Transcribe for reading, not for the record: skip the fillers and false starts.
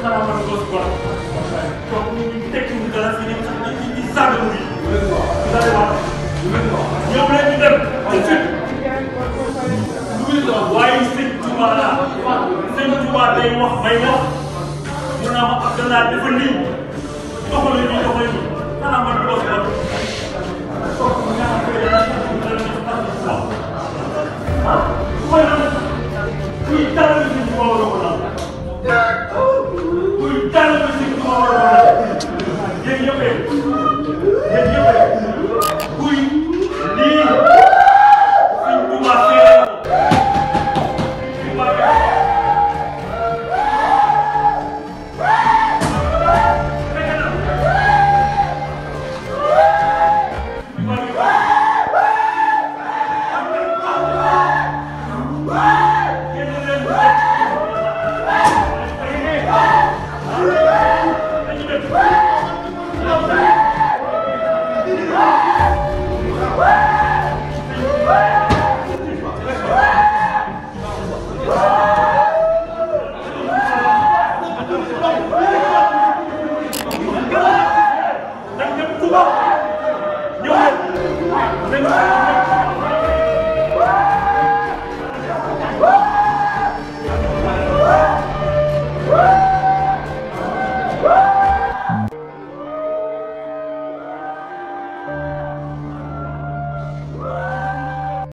xanaa man gos quoi donc ñu tekki wu dara fi nekk ci sànq bi. ñoom rek ñu dem tout de suite. waaye sëñ Touba la sëñ Touba day wax may wax mu naa ma Abdallah dafa lii doxalee nii doxalee nii xanaa man gos quoi. mooy lan kuy tàllal si ñu war a ko laal kuy tàllal si ñu war a ko laal yéen ñëpp kuy lii suñ Tuuba seere Tuuba ñëw leen